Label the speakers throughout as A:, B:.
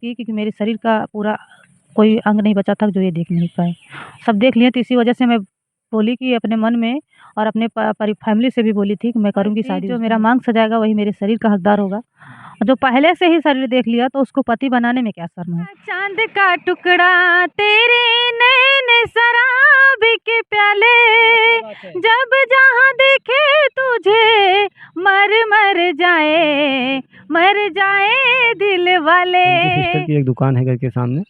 A: की क्योंकि मेरे शरीर का पूरा कोई अंग नहीं बचा था जो ये देख नहीं पाए। सब देख लिए तो इसी वजह से मैं बोली कि अपने मन में और अपने फैमिली से भी बोली थी कि मैं करूँगी शादी। जो मेरा मांग सजाएगा वही मेरे शरीर का हकदार होगा। और जो पहले से ही शरीर देख लिया तो उसको पति बनाने में क्या शर्म है। चांद का टुकड़ा तेरे नैन शराब के प्याले, जब जहाँ देखे तुझे मर मर जाए दिल वाले।
B: उनकी सिस्टर की एक दुकान है घर के सामने,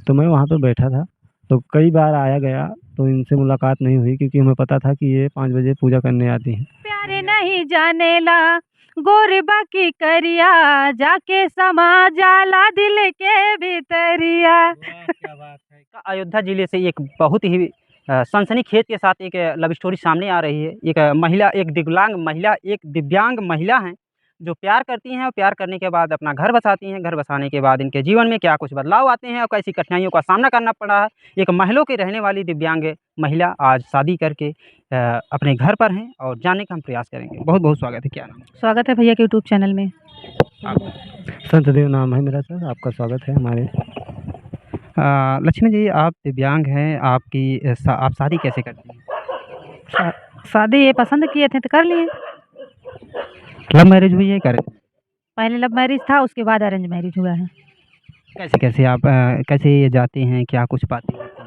B: तो मैं वहाँ पे बैठा था, तो कई बार आया गया तो इनसे मुलाकात नहीं हुई क्योंकि हमें पता था कि ये 5 बजे पूजा करने आती हैं।
A: प्यारे नहीं जाने ला गोरबा की करिया, जाके समा जाला दिल के भीतरिया।
C: क्या बात है। अयोध्या जिले से एक बहुत ही सनसनीखेज के साथ एक लव स्टोरी सामने आ रही है। एक महिला, एक दिव्यांग महिला हैं जो प्यार करती हैं और प्यार करने के बाद अपना घर बसाती हैं। घर बसाने के बाद इनके जीवन में क्या कुछ बदलाव आते हैं और कैसी कठिनाइयों का सामना करना पड़ा है। एक महलों की रहने वाली दिव्यांग महिला आज शादी करके अपने घर पर हैं और जानने का हम प्रयास करेंगे। बहुत बहुत स्वागत है। क्या नाम?
A: स्वागत है भैया के यूट्यूब चैनल में।
B: संतदेव नाम है मेरा सर, आपका स्वागत है हमारे।
C: लक्ष्मी जी, आप दिव्यांग हैं, आप शादी कैसे करती हैं?
A: शादी ये पसंद किए थे तो कर लिए।
C: लव मैरिज हुई है? कर
A: पहले लव मैरिज था, उसके बाद अरेंज मैरिज हुआ है।
C: कैसे कैसे आप कैसे ये जाते हैं, क्या कुछ बातें होती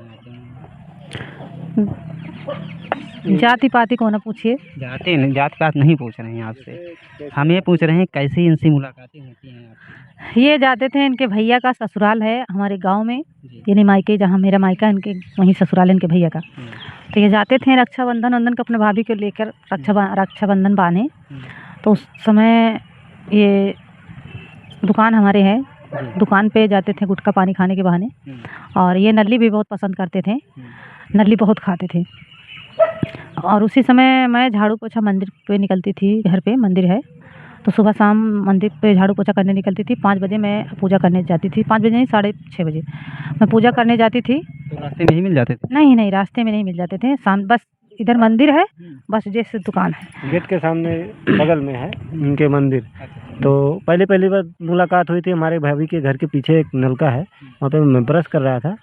C: हैं?
A: जाति पाति को ना पूछिए।
C: जात पात नहीं पूछ रहे हैं आपसे, हम ये पूछ रहे हैं कैसे इनसे मुलाकातें होती हैं आपकी?
A: ये जाते थे, इनके भैया का ससुराल है हमारे गांव में,
C: जी।
A: यानी मायके, जहाँ मेरा मायका इनके वहीं ससुराल है इनके भैया का। तो ये जाते थे रक्षाबंधन वंदन को अपने भाभी को लेकर रक्षाबंधन बांधे। तो उस समय ये दुकान हमारे है, दुकान पे जाते थे गुटखा पानी खाने के बहाने। और ये नल्ली भी बहुत पसंद करते थे, नल्ली बहुत खाते थे। और उसी समय मैं झाड़ू पोछा मंदिर पे निकलती थी, घर पे मंदिर है तो सुबह शाम मंदिर पे झाड़ू पोछा करने निकलती थी। 5 बजे मैं पूजा करने जाती थी, 5 बजे नहीं 6:30 बजे मैं पूजा करने जाती थी।
C: तो रास्ते में ही मिल जाते थे?
A: नहीं रास्ते में नहीं मिल जाते थे, शाम बस इधर मंदिर है, बस जैसे दुकान है
B: गेट के सामने बगल में है उनके मंदिर। तो पहली बार मुलाकात हुई थी, हमारे भाभी के घर के पीछे एक नलका है, वहाँ पे मैं ब्रश कर रहा था।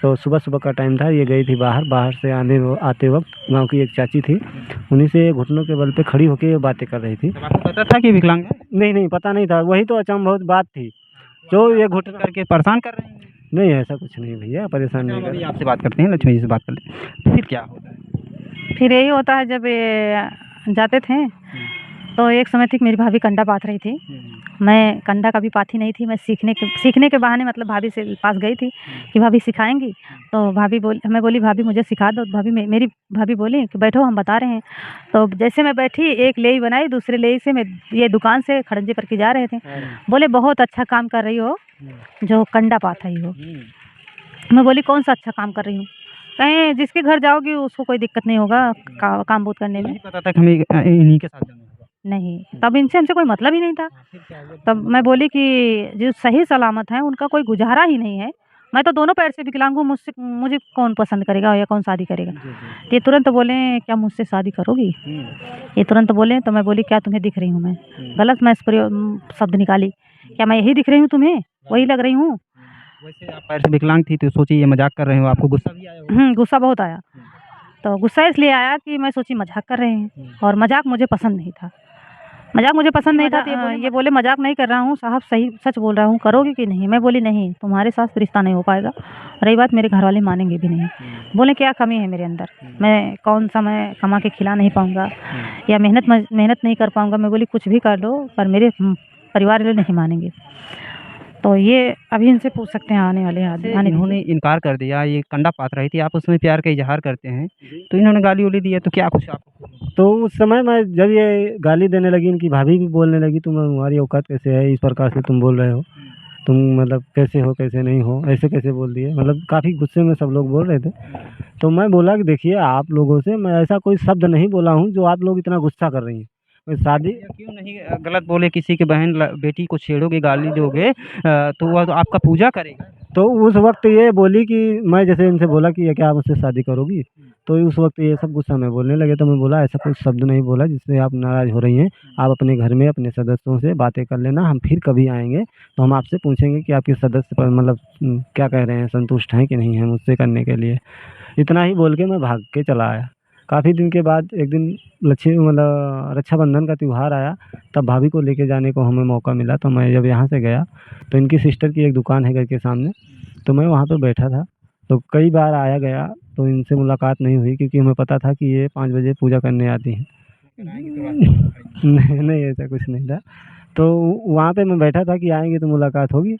B: तो सुबह का टाइम था, ये गई थी बाहर से आते वक्त गांव की एक चाची थी, उन्हीं से घुटनों के बल पे खड़ी होकर बातें कर रही थी।
C: तब आपको पता था कि विकलांग है?
B: नहीं पता नहीं था, वही तो अचंभव बात थी जो ये घुटना
C: करके परेशान कर रहे हैं?
B: नहीं, ऐसा कुछ नहीं भैया, परेशान नहीं कर।
C: आपसे बात करते हैं, लक्ष्मी जी से बात कर लें। फिर क्या होता है?
A: फिर यही होता है, जब ये जाते थे तो एक समय थी कि मेरी भाभी कंडा पाथ रही थी। मैं कंडा कभी पाथी नहीं थी, मैं सीखने के बहाने मतलब भाभी से पास गई थी कि भाभी सिखाएंगी। तो मैं बोली भाभी मुझे सिखा दो। मेरी भाभी बोली कि बैठो हम बता रहे हैं। तो जैसे मैं बैठी, एक लेई बनाई, दूसरे लेई से मैं ये दुकान से खड़ंजे पर के जा रहे थे। बोले बहुत अच्छा काम कर रही हो जो कंडा पाथ रही हो। मैं बोली कौन सा अच्छा काम कर रही हूँ? कहीं जिसके घर जाओगी उसको कोई दिक्कत नहीं होगा काम बहुत करने में।
C: पता था कि हमें इन्हीं के साथ जाना होगा?
A: नहीं, तब इनसे हमसे कोई मतलब ही नहीं था। तब मैं बोली कि जो सही सलामत हैं उनका कोई गुजारा ही नहीं है। मैं तो दोनों पैर से विकलांग हूँ, मुझे कौन पसंद करेगा या कौन शादी करेगा? ये तुरंत बोले क्या मुझसे शादी करोगी? ये तुरंत बोले। तो मैं बोली क्या तुम्हें दिख रही हूँ मैं? गलत मैं शब्द निकाली, क्या मैं यही दिख रही हूँ तुम्हें? वही लग रही हूँ?
C: वैसे आप पैर से विकलांग थी तो सोची ये मजाक कर रहे हो, आपको गुस्सा भी आया होगा?
A: गुस्सा बहुत आया। तो गुस्सा इसलिए आया कि मैं सोची मजाक कर रहे हैं, और मजाक मुझे पसंद नहीं था। तो ये बोले मजाक नहीं कर रहा हूँ साहब, सही सच बोल रहा हूँ, करोगे कि नहीं? मैं बोली नहीं, तुम्हारे साथ रिश्ता नहीं हो पाएगा। रही बात, मेरे घर वाले मानेंगे भी नहीं। बोले क्या कमी है मेरे अंदर? मैं कौन सा मैं कमा के खिला नहीं पाऊँगा या मेहनत नहीं कर पाऊँगा? मैं बोली कुछ भी कर दो पर मेरे परिवार वाले नहीं मानेंगे। तो ये अभी इनसे पूछ सकते हैं आने वाले
C: इन्होंने इनकार कर दिया, ये कंडा पात रही थी, आप उसमें प्यार का इजहार करते हैं तो इन्होंने गाली उली दी है, तो क्या कुछ आपको?
B: तो उस समय मैं जब ये गाली देने लगी, इनकी भाभी भी बोलने लगी तुम्हारी औकात कैसे है, इस प्रकार से तुम बोल रहे हो, तुम मतलब कैसे हो कैसे नहीं हो, ऐसे कैसे बोल दिए, मतलब काफ़ी गुस्से में सब लोग बोल रहे थे। तो मैं बोला कि देखिए आप लोगों से मैं ऐसा कोई शब्द नहीं बोला हूँ जो आप लोग इतना गुस्सा कर रही हैं। शादी
C: क्यों नहीं गलत बोले? किसी की बहन बेटी को छेड़ोगे, गाली दोगे तो वह तो आपका पूजा करेगा।
B: तो उस वक्त ये बोली कि मैं जैसे इनसे बोला कि ये क्या मुझसे शादी करोगी, तो उस वक्त ये सब गुस्सा में बोलने लगे। तो मैं बोला ऐसा कोई शब्द नहीं बोला जिससे आप नाराज़ हो रही हैं। आप अपने घर में अपने सदस्यों से बातें कर लेना, हम फिर कभी आएँगे तो हम आपसे पूछेंगे कि आपके सदस्य पर मतलब क्या कह रहे हैं, संतुष्ट हैं कि नहीं हैं मुझसे करने के लिए। इतना ही बोल के मैं भाग के चला आया। काफ़ी दिन के बाद एक दिन लक्ष्मी मतलब रक्षाबंधन का त्योहार आया, तब भाभी को लेके जाने को हमें मौका मिला। तो मैं जब यहाँ से गया तो इनकी सिस्टर की एक दुकान है घर के सामने, तो मैं वहाँ पे बैठा था। तो कई बार आया गया तो इनसे मुलाकात नहीं हुई क्योंकि हमें पता था कि ये 5 बजे पूजा करने आती हैं। नहीं, नहीं ऐसा कुछ नहीं था। तो वहाँ पे मैं बैठा था कि आएँगे तो मुलाकात होगी।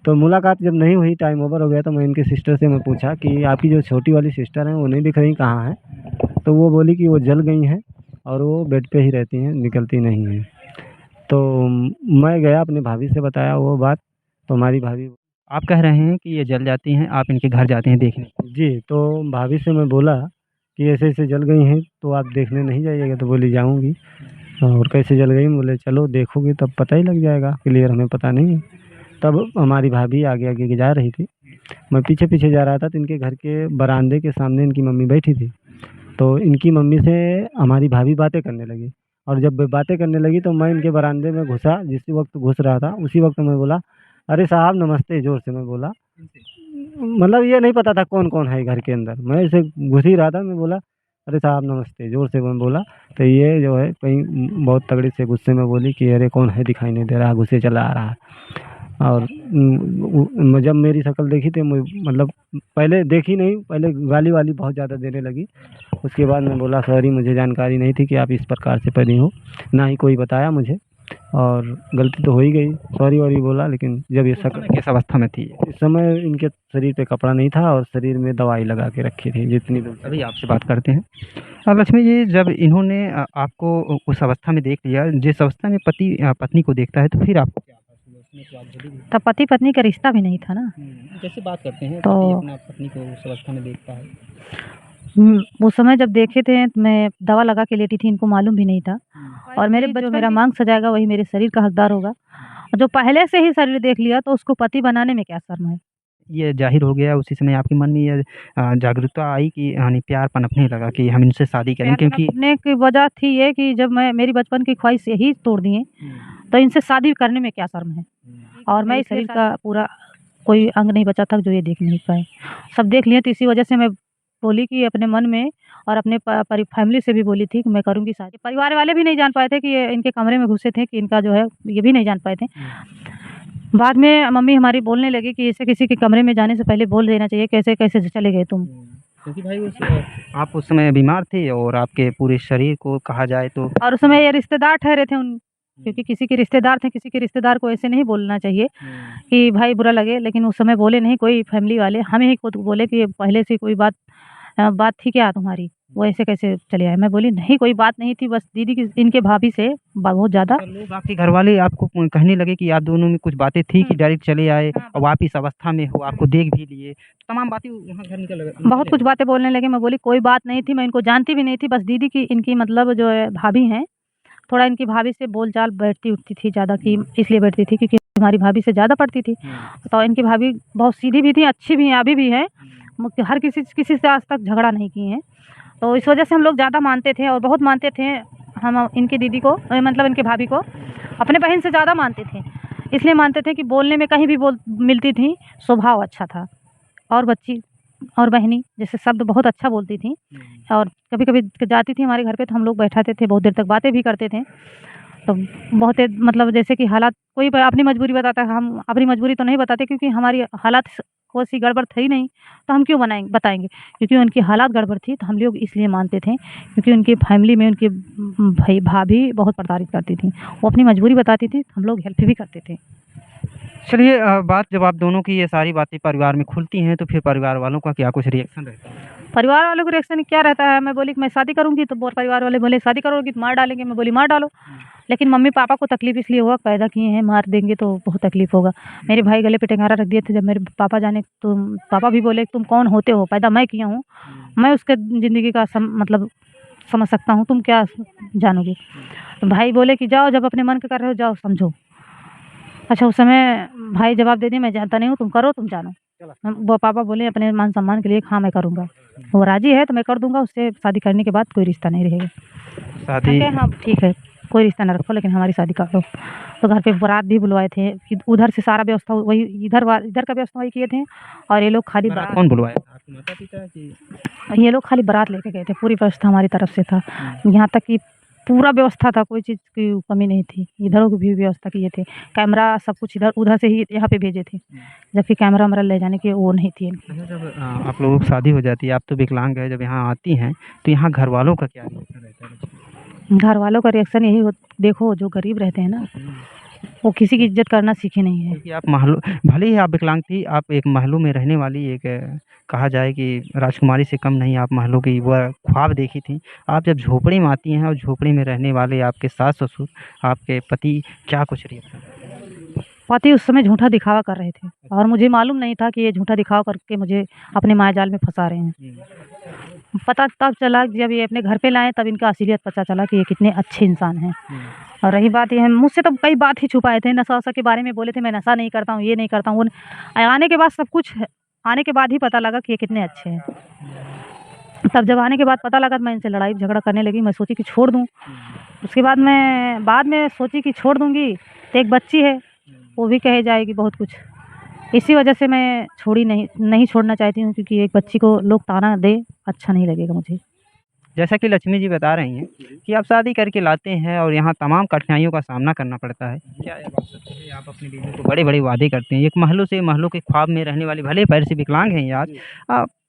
B: तो मुलाकात जब नहीं हुई, टाइम ओवर हो गया, तो मैं इनकी सिस्टर से मैं पूछा कि आपकी जो छोटी वाली सिस्टर हैं वो नहीं दिख रही, कहाँ हैं? तो वो बोली कि वो जल गई हैं और वो बेड पे ही रहती हैं, निकलती नहीं हैं। तो मैं गया अपनी भाभी से बताया वो बात, तो हमारी भाभी
C: आप कह रहे हैं कि ये जल जाती हैं, आप इनके घर जाते हैं देखने।
B: जी, तो भाभी से मैं बोला कि ऐसे-ऐसे जल गई हैं, तो आप देखने नहीं जाइएगा? तो बोली जाऊँगी। और कैसे जल गई? बोले चलो देखोगे तब पता ही लग जाएगा, क्लियर हमें पता नहीं है। तब हमारी भाभी आगे-आगे के जा रही थी, मैं पीछे-पीछे जा रहा था, तो इनके घर के बरामदे के सामने इनकी मम्मी बैठी थी। तो इनकी मम्मी से हमारी भाभी बातें करने लगी, और जब बातें करने लगी तो मैं इनके बरामदे में घुसा, जिस वक़्त घुस रहा था उसी वक़्त मैं बोला, "अरे साहब नमस्ते" ज़ोर से मैं बोला। मतलब ये नहीं पता था कौन-कौन है घर के अंदर, मैं ऐसे घुस ही रहा था, मैं बोला, "अरे साहब नमस्ते" ज़ोर से मैं बोला। तो ये जो है कहीं बहुत तगड़े से गुस्से में बोली कि "अरे कौन है दिखाई नहीं दे रहा, घुसे चला आ रहा है।" और जब मेरी शक्ल देखी तो मतलब पहले देखी नहीं, पहले गाली-वाली बहुत ज़्यादा देने लगी। उसके बाद मैं बोला सॉरी, मुझे जानकारी नहीं थी कि आप इस प्रकार से पड़ी हो, ना ही कोई बताया मुझे, और गलती तो हो ही गई, सॉरी-वॉरी बोला। लेकिन जब ये
C: उस समय किस अवस्था में थी?
B: इस समय इनके शरीर पे कपड़ा नहीं था और शरीर में दवाई लगा के रखी थी जितनी दूर
C: अभी आपसे बात करते हैं। लक्ष्मी जी, जब इन्होंने आपको उस अवस्था में देख लिया, जिस अवस्था में पति पत्नी को देखता है, तो फिर आपको क्या आभास हुआ? उसमें तो आप जली हुई
A: तब पति पत्नी का रिश्ता भी नहीं था ना।
C: जैसे बात करते हैं,
A: तो
C: पति अपना पत्नी को उस अवस्था में देखता है।
A: उस समय जब देखे थे तो मैं दवा लगा के लेटी थी, इनको मालूम भी नहीं था। और मेरे जो मेरा मांग सजाएगा वही मेरे शरीर का हकदार होगा। और जो पहले से ही शरीर देख लिया तो उसको पति बनाने में क्या शर्म है।
C: ये ज़ाहिर हो गया उसी समय आपके मन में ये जागरूकता आई कि यानी प्यार पनपने लगा कि हम इनसे शादी करें,
A: प्यार
C: क्योंकि
A: पनपने की वजह थी ये कि जब मैं मेरी बचपन की ख्वाहिश यही तोड़ दिए, तो इनसे शादी करने में क्या शर्म है। और मैं इस शरीर का पूरा कोई अंग नहीं बचा था जो ये देख नहीं पाए। सब देख लिए, तो इसी वजह से मैं बोली कि अपने मन में, और अपने फैमिली से भी बोली थी कि मैं करूँगी शादी। परिवार वाले भी नहीं जान पाए थे कि ये इनके कमरे में घुसे थे, कि इनका जो है ये भी नहीं जान पाए थे। बाद में मम्मी हमारी बोलने लगी कि इसे किसी के कमरे में जाने से पहले बोल देना चाहिए, कैसे-कैसे चले गए तुम।
C: क्योंकि भाई आप उस समय बीमार थे और आपके पूरे शरीर को कहा जाए तो
A: और उस समय ये रिश्तेदार ठहरे थे क्योंकि किसी के रिश्तेदार थे, किसी के रिश्तेदार को ऐसे नहीं बोलना चाहिए कि भाई बुरा लगे। लेकिन उस समय बोले नहीं कोई फैमिली वाले, हम ही खुद बोले कि पहले से कोई बात थी क्या तुम्हारी? वो ऐसे कैसे चले आए? मैं बोली नहीं कोई बात नहीं थी, बस दीदी की इनके भाभी से बहुत ज़्यादा।
C: अच्छा, लोग आपके घरवाले आपको कहने लगे कि आप दोनों में कुछ बातें थी कि डायरेक्ट चले आए और आप इस अवस्था में हो, आपको देख भी लिए, तमाम बातें वहाँ घर
A: बहुत कुछ बातें बोलने लगे। मैं बोली कोई बात नहीं थी, मैं इनको जानती भी नहीं थी, बस दीदी की इनकी मतलब जो है भाभी हैं, थोड़ा इनकी भाभी से बोलचाल बैठती-उठती थी ज़्यादा, कि इसलिए बैठती थी क्योंकि हमारी भाभी से ज़्यादा पढ़ती थी। तो इनकी भाभी बहुत सीधी भी थी, अच्छी भी हैं, अभी भी हैं। हर किसी से आज तक झगड़ा नहीं किए हैं। तो इस वजह से हम लोग ज़्यादा मानते थे और बहुत मानते थे। हम इनकी दीदी को मतलब इनकी भाभी को अपने बहन से ज़्यादा मानते थे। इसलिए मानते थे कि बोलने में कहीं भी मिलती थी, स्वभाव अच्छा था। और बच्ची और बहनी जैसे शब्द बहुत अच्छा बोलती थी। और कभी-कभी जाती थी हमारे घर पे तो हम लोग बैठाते थे, बहुत देर तक बातें भी करते थे। तो बहुत मतलब जैसे कि हालात कोई अपनी मजबूरी बताता है, हम अपनी मजबूरी तो नहीं बताते क्योंकि हमारी हालात कोई गड़बड़ थी नहीं, तो हम क्यों बताएँगे। क्योंकि उनकी हालात गड़बड़ थी तो हम लोग इसलिए मानते थे क्योंकि उनकी फैमिली में उनकी भाई भाभी बहुत प्रताड़ित करती थी। वो अपनी मजबूरी बताती थी, हम लोग हेल्प भी करते थे।
C: चलिए, बात जब आप दोनों की ये सारी बातें परिवार में खुलती हैं, तो फिर परिवार वालों का क्या कुछ रिएक्शन रहता है?
A: परिवार वालों का रिएक्शन क्या रहता है, मैं बोली कि मैं शादी करूँगी, तो परिवार वाले बोले शादी करोगी तो मार डालेंगे। मैं बोली मार डालो। लेकिन मम्मी-पापा को तकलीफ़ इसलिए हुआ, पैदा किए हैं, मार देंगे तो बहुत तकलीफ़ होगा। मेरे भाई गले पे टेंगारा रख दिए थे जब मेरे पापा जाने, तो पापा भी बोले तुम कौन होते हो? पैदा मैं किया हूँ, मैं उसके ज़िंदगी का मतलब समझ सकता हूँ, तुम क्या जानोगे? तो भाई बोले कि जाओ, जब अपने मन का कर रहे हो जाओ समझो। अच्छा, उस समय भाई जवाब दे दिए मैं जानता नहीं हूँ, तुम करो, तुम जानो। वो पापा बोले अपने मान सम्मान के लिए हाँ मैं करूँगा। वो राजी है तो मैं कर दूँगा, उससे शादी करने के बाद कोई रिश्ता नहीं रहेगा।
C: शादी
A: मैं कहा हाँ ठीक है, कोई रिश्ता ना रखो लेकिन हमारी शादी कर दो। तो घर पे बारात भी बुलवाए थे कि उधर से सारा व्यवस्था वही इधर का व्यवस्था वही किए थे और ये लोग खाली
C: बारात कौन बुलवाया था? आपके माता-पिता की?
A: ये लोग खाली बारात लेके गए थे, पूरी व्यवस्था हमारी तरफ से था। यहाँ तक कि पूरा व्यवस्था था, कोई चीज़ की कमी नहीं थी। इधरों की भी व्यवस्था किए थे, कैमरा सब कुछ इधर उधर से ही यहाँ पे भेजे थे, जबकि कैमरा-वैमरा ले जाने की वो नहीं थी इनकी।
C: अच्छा, जब आप लोगों की शादी हो जाती है, आप तो विकलांग हैं, जब यहाँ आती हैं, तो यहाँ घरवालों का क्या रिएक्शन रहता है?
A: घर वालों का रिएक्शन यही देखो जो गरीब रहते हैं ना, वो किसी की इज़्ज़त करना सीखे नहीं है।
C: क्योंकि आप महलों भले ही आप विकलांग थी, आप एक महलों में रहने वाली एक कहा जाए कि राजकुमारी से कम नहीं, आप महलों की वह ख्वाब देखी थी। आप जब झोपड़ी में आती हैं और झोपड़ी में रहने वाले आपके सास-ससुर, आपके पति, क्या कुछ रिएक्शन?
A: पति उस समय झूठा दिखावा कर रहे थे और मुझे मालूम नहीं था कि ये झूठा दिखावा करके मुझे अपने मायाजाल में फँसा रहे हैं। पता तब चला जब ये अपने घर पे लाए, तब इनका असलियत पता चला कि ये कितने अच्छे इंसान हैं। और रही बात ये मुझसे तो कई बात ही छुपाए थे, नशा-वशा के बारे में बोले थे, मैं नशा नहीं करता हूँ, ये नहीं करता हूँ, वो आने के बाद सब कुछ आने के बाद ही पता लगा कि ये कितने अच्छे हैं। तब जब आने के बाद पता लगा तो मैं इनसे लड़ाई झगड़ा करने लगी, मैं सोची कि छोड़ दूँ। उसके बाद में सोची कि छोड़ दूँगी तो एक बच्ची है, वो भी कहे जाएगी बहुत कुछ। इसी वजह से मैं छोड़ी नहीं छोड़ना चाहती हूँ, क्योंकि एक बच्ची को लोग ताना दे, अच्छा नहीं लगेगा मुझे।
C: जैसा कि लक्ष्मी जी बता रही हैं कि आप शादी करके लाते हैं और यहाँ तमाम कठिनाइयों का सामना करना पड़ता है। क्या आप सोचते हैं आप अपनी बीवी को बड़े-बड़े वादे करते हैं, एक महलों से महलों के ख्वाब में रहने वाली भले पैर से विकलांग हैं ये आज,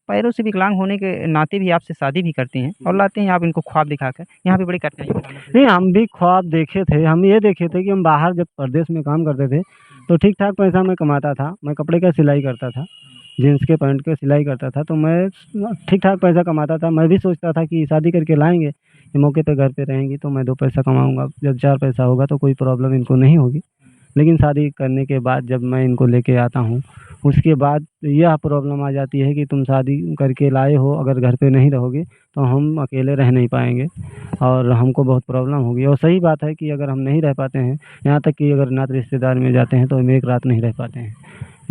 C: पैरों से विकलांग होने के नाते भी आपसे शादी भी करती हैं और लाते हैं आप इनको ख्वाब दिखाकर, यहाँ पे बड़ी कठिनाइयों का सामना करते
B: नहीं, हम भी ख्वाब देखे थे। हम ये देखे थे कि हम बाहर जब परदेश में काम करते थे, तो ठीक-ठाक पैसा मैं कमाता था। मैं कपड़े का सिलाई करता था, जीन्स के पैंट के सिलाई करता था, तो मैं ठीक-ठाक पैसा कमाता था। मैं भी सोचता था कि शादी करके लाएँगे, ये मौके पे घर पे रहेंगी तो मैं 2 पैसा कमाऊँगा। जब 4 पैसा होगा तो कोई प्रॉब्लम इनको नहीं होगी। लेकिन शादी करने के बाद जब मैं इनको लेके आता हूँ, उसके बाद यह प्रॉब्लम आ जाती है कि तुम शादी करके लाए हो, अगर घर पे नहीं रहोगे, तो हम अकेले रह नहीं पाएँगे और हमको बहुत प्रॉब्लम होगी। और सही बात है कि अगर हम नहीं रह पाते हैं, यहाँ तक कि अगर नात रिश्तेदार में जाते हैं, तो हम एक रात नहीं रह पाते हैं।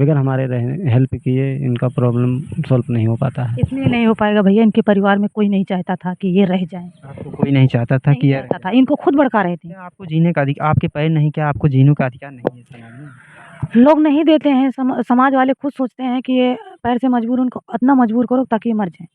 B: बगैर हमारे रहने हेल्प किए इनका प्रॉब्लम सॉल्व नहीं हो पाता है।
A: इसलिए नहीं हो पाएगा भैया, इनके परिवार में कोई नहीं चाहता था कि ये रह जाएँ।
C: आपको कोई नहीं चाहता था
A: नहीं
C: कि
A: चाहता था, इनको खुद भड़का रहे थे।
C: क्या आपको जीने का आपके पैर नहीं, क्या आपको जीने का अधिकार नहीं है समाज में?
A: लोग नहीं देते हैं, समाज वाले खुद सोचते हैं कि ये पैर से मजबूर, उनको इतना मजबूर करो ताकि ये मर जाएँ।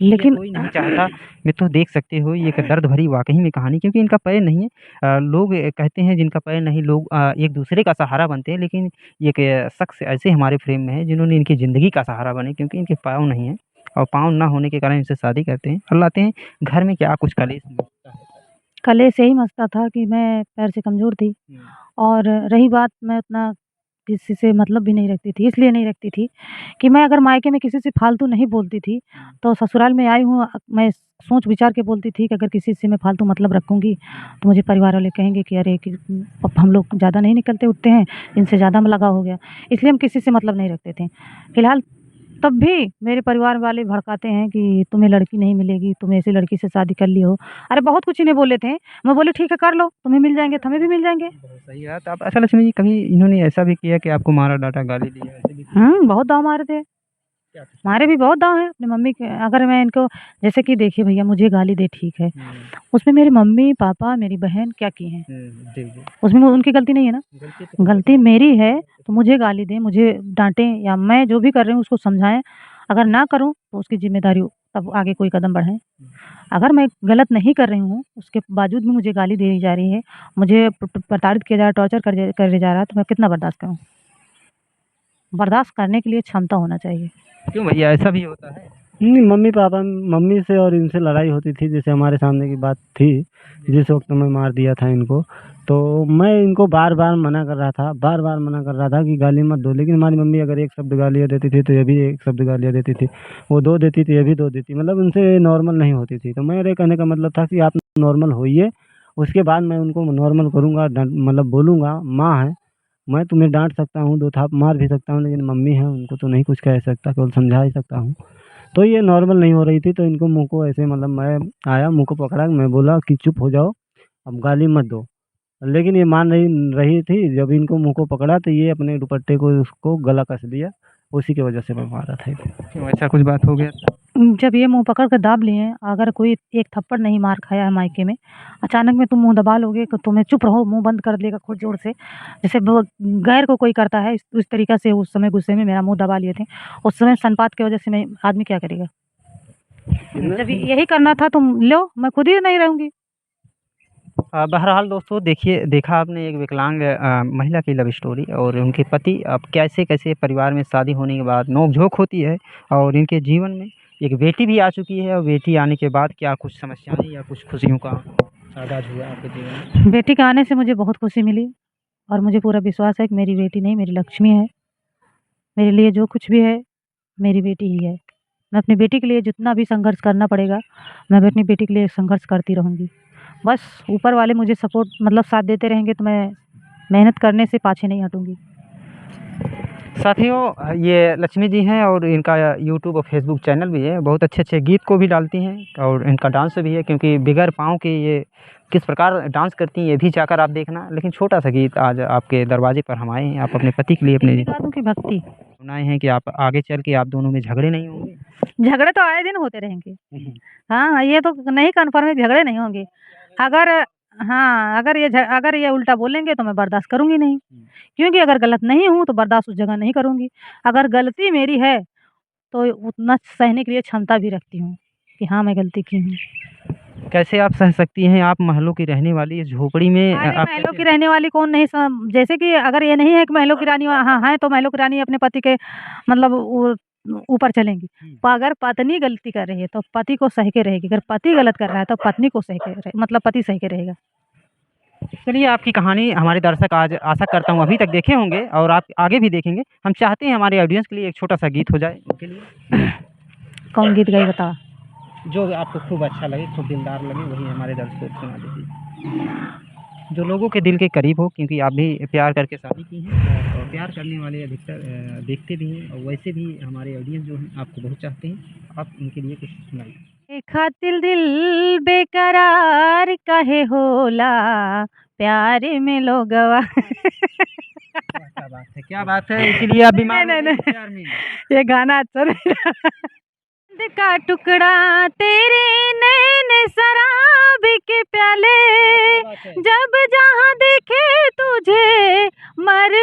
C: ये
A: लेकिन
C: कोई नहीं चाहता, मैं तो देख सकते हो ये एक दर्द भरी वाक़ई में कहानी, क्योंकि इनका पैर नहीं है। लोग कहते हैं जिनका पैर नहीं, लोग एक दूसरे का सहारा बनते हैं, लेकिन एक शख्स ऐसे हमारे फ्रेम में है जिन्होंने इनकी ज़िंदगी का सहारा बने, क्योंकि इनके पाँव नहीं हैं और पाँव ना होने के कारण इनसे शादी करते हैं और लाते हैं। घर में क्या कुछ कलेश मचता है?
A: कलेश यही मचता था कि मैं पैर से कमज़ोर थी और रही बात, मैं उतना किसी से मतलब भी नहीं रखती थी। इसलिए नहीं रखती थी कि मैं अगर मायके में किसी से फालतू नहीं बोलती थी, तो ससुराल में आई हूँ, मैं सोच विचार के बोलती थी कि अगर किसी से मैं फालतू मतलब रखूँगी, तो मुझे परिवार वाले कहेंगे कि अरे कि हम लोग ज़्यादा नहीं निकलते उठते हैं, इनसे ज़्यादा में लगाव हो गया। इसलिए हम किसी से मतलब नहीं रखते थे। फिलहाल तब भी मेरे परिवार वाले भड़काते हैं कि तुम्हें लड़की नहीं मिलेगी, तुम ऐसी लड़की से शादी कर ली हो। अरे बहुत कुछ इन्हें बोले थे। मैं बोली ठीक है कर लो, तुम्हें मिल जाएँगे, तुम्हें भी मिल जाएँगे।
C: बहुत सही है। तो आप अच्छा लक्ष्मी जी, कभी इन्होंने ऐसा भी किया कि आपको मारा, डाँटा, गाली दिया, ऐसे भी किया?
A: बहुत दाँव मारे थे।
C: क्या कुछ?
A: मारे भी बहुत दाँव हैं अपनी मम्मी के। अगर मैं इनको जैसे कि देखिए भैया, मुझे गाली दे ठीक है, उसमें मेरी मम्मी, पापा, मेरी बहन क्या की हैं?
C: जी, जी।
A: उसमें वो उनकी गलती नहीं है ना?
C: गलती तो
A: गलती मेरी है, तो मुझे गाली दें, मुझे डाँटें या मैं जो भी कर रही हूँ उसको समझाएँ। अगर ना करूँ तो उसकी ज़िम्मेदारी तब आगे कोई कदम बढ़ाएँ। अगर मैं गलत नहीं कर रही हूँ, उसके बावजूद भी मुझे गाली दी जा रही है, मुझे प्रताड़ित किया जा रहा है, टॉर्चर करे जा रहा है, तो मैं कितना बर्दाश्त करूँ? बर्दाश्त करने के लिए क्षमता होना चाहिए।
C: क्यों भैया, ऐसा भी होता है?
B: नहीं, मम्मी से और इनसे लड़ाई होती थी, जैसे हमारे सामने की बात थी, जिस वक़्त मैं मार दिया था इनको, तो मैं इनको बार-बार मना कर रहा था, बार-बार मना कर रहा था कि गाली मत दो, लेकिन हमारी मम्मी अगर एक शब्द गालियाँ देती थी, तो ये भी एक शब्द गालियाँ देती थी। वो 2 देती थी, ये भी 2 देती, मतलब उनसे नॉर्मल नहीं होती थी। तो मेरे कहने का मतलब था कि आप नॉर्मल होइए, उसके बाद मैं उनको नॉर्मल करूँगा, मतलब बोलूँगा, माँ है, मैं तुम्हें डाँट सकता हूँ, 2 थाप मार भी सकता हूँ, लेकिन मम्मी है, उनको तो नहीं कुछ कह सकता, केवल समझा ही सकता हूँ। तो ये नॉर्मल नहीं हो रही थी, तो इनको मुँह को ऐसे मतलब मैं आया, मुँह को पकड़ा, मैं बोला कि चुप हो जाओ, अब गाली मत दो। लेकिन ये मान नहीं रही थी, जब इनको मुँह को पकड़ा तो ये अपने दुपट्टे को उसको गला कस लिया उसी की वजह से मैं मारा था इसे।
C: क्यों ऐसा कुछ बात हो गया था?
A: जब ये मुँह पकड़ कर दाब लिए, अगर कोई एक थप्पड़ नहीं मार खाया है मायके में, अचानक में तुम मुँह दबा लोगे तो तुम्हें चुप रहो, मुँह बंद कर देगा खूब ज़ोर से। जैसे वो गैर को कोई करता है, इस तरीक़ा से उस समय गुस्से में मेरा मुँह दबा लिए थे। उस समय सनपात की वजह से मैं आदमी क्या करेगा? जब यही करना था तो लो, मैं खुद ही नहीं रहूँगी।
C: बहरहाल दोस्तों देखा आपने एक विकलांग महिला की लव स्टोरी और उनके पति अब कैसे-कैसे परिवार में शादी होने के बाद नोक-झोंक होती है और इनके जीवन में एक बेटी भी आ चुकी है और बेटी आने के बाद क्या कुछ समस्याएँ या कुछ खुशियों का आगाज़ हुआ आपके जीवन में?
A: बेटी के आने से मुझे बहुत खुशी मिली और मुझे पूरा विश्वास है कि मेरी बेटी नहीं, मेरी लक्ष्मी है। मेरे लिए जो कुछ भी है, मेरी बेटी ही है। मैं अपनी बेटी के लिए जितना भी संघर्ष करना पड़ेगा, मैं भी अपनी बेटी के लिए संघर्ष करती रहूँगी। बस ऊपर वाले मुझे सपोर्ट मतलब साथ देते रहेंगे तो मैं मेहनत करने से पाछे नहीं हटूँगी।
C: साथियों ये लक्ष्मी जी हैं और इनका यूट्यूब और फेसबुक चैनल भी है। बहुत अच्छे-अच्छे गीत को भी डालती हैं और इनका डांस भी है क्योंकि बगैर पाँव के ये किस प्रकार डांस करती हैं ये भी जाकर आप देखना। लेकिन छोटा-सा गीत आज आपके दरवाजे पर हम आए हैं। आप अपने पति के लिए अपने
A: साधु की भक्ति।
C: सुनाए हैं कि आप आगे चल के आप दोनों में झगड़े नहीं होंगे।
A: झगड़े तो आए दिन होते रहेंगे। हाँ, ये तो नहीं कन्फर्म है, झगड़े नहीं होंगे। अगर हाँ, अगर ये उल्टा बोलेंगे तो मैं बर्दाश्त करूँगी नहीं, क्योंकि अगर गलत नहीं हूँ तो बर्दाश्त उस जगह नहीं करूँगी। अगर गलती मेरी है तो उतना सहने के लिए क्षमता भी रखती हूँ कि हाँ, मैं गलती की हूँ।
C: कैसे आप सह सकती हैं? आप महलों की रहने वाली इस झोपड़ी में
A: अरे
C: आप
A: महलों की रहने वाली कौन नहीं जैसे कि अगर ये नहीं है कि महलों की रानी हाँ, है तो महलों की रानी अपने पति के मतलब ऊपर चलेंगी। अगर पत्नी गलती कर रही है तो पति को सह के रहेगी, अगर पति गलत कर रहा है तो पत्नी को सह के मतलब पति सह के रहेगा।
C: चलिए आपकी कहानी हमारे दर्शक आज आशा करता हूँ अभी तक देखे होंगे और आप आगे भी देखेंगे। हम चाहते हैं हमारे ऑडियंस के लिए एक छोटा-सा गीत हो जाए उनके लिए।
A: कौन गीत गाई बताओ?
C: जो आपको खूब अच्छा लगे, खूब दिलदार लगे वही हमारे दर्शकों को सुना दीजिए। जो लोगों के दिल के करीब हो क्योंकि आप भी प्यार करके शादी की हैं और प्यार करने वाले अधिकतर देखते भी हैं और वैसे भी हमारे ऑडियंस जो हैं आपको बहुत चाहते हैं। आप उनके लिए कुछ सुनाइए।
A: खातिर दिल बेकरार काहे होला, प्यार में लोगवा
C: क्या बात है, क्या बात है? इसीलिए आप बीमार
A: नहीं,
C: हो
A: नहीं,
C: गए प्यार में।
A: ये गाना अच्छा नहीं लगा। चाँद का टुकड़ा तेरे नैन शराब के प्याले, जब जहाँ देखे तुझे मर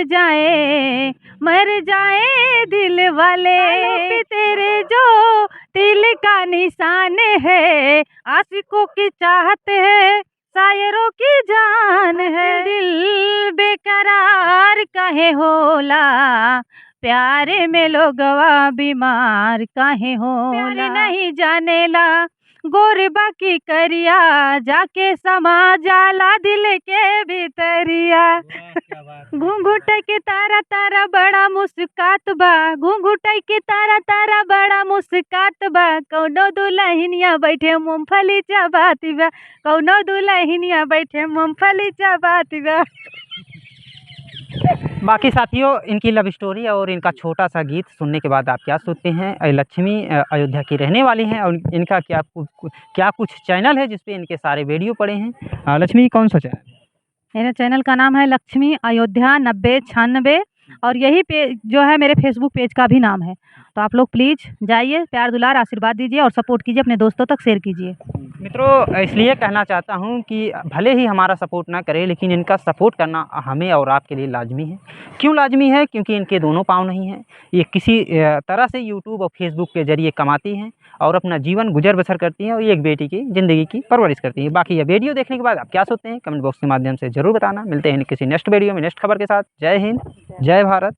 A: जाए दिल वाले। तेरे जो दिल का निशान है, आशिकों की चाहत है, शायरों की जान है। दिल बेकरार काहे होला, प्यार में लोगवा बीमार काहे होला। नहीं जानेला गोर बाकी करिया, जाके समा जाला दिल के भीतरिया। घूंघट के तारा तारा बड़ा मुस्कात बा, घूंघट के तारा तारा बड़ा मुस्कात बा। कौनो दुल्हनिया बैठे मूंगफली चबाती बा, कौनो दुल्हनिया बैठे मूंगफली चबाती बा।
C: बाकी साथियों इनकी लव स्टोरी और इनका छोटा-सा गीत सुनने के बाद आप क्या सोचते हैं? लक्ष्मी अयोध्या की रहने वाली हैं और इनका क्या कुछ चैनल है जिस पे इनके सारे वीडियो पड़े हैं? लक्ष्मी कौन-सा चैनल है?
A: मेरे चैनल का नाम है लक्ष्मी अयोध्या 9096 और यही पेज जो है मेरे फेसबुक पेज का भी नाम है। तो आप लोग प्लीज़ जाइए, प्यार दुलार आशीर्वाद दीजिए और सपोर्ट कीजिए, अपने दोस्तों तक शेयर कीजिए।
C: मित्रों इसलिए कहना चाहता हूँ कि भले ही हमारा सपोर्ट ना करें लेकिन इनका सपोर्ट करना हमें और आपके लिए लाजमी है। क्यों लाजमी है? क्योंकि इनके दोनों पाँव नहीं हैं। ये किसी तरह से यूट्यूब और फेसबुक के ज़रिए कमाती हैं और अपना जीवन गुजर बसर करती हैं और एक बेटी की ज़िंदगी की परवरिश करती हैं। बाकी यह वीडियो देखने के बाद आप क्या सोचते हैं? कमेंट बॉक्स के माध्यम से ज़रूर बताना। मिलते हैं किसी नेक्स्ट वीडियो में नेक्स्ट खबर के साथ। जय हिंद, जय भारत।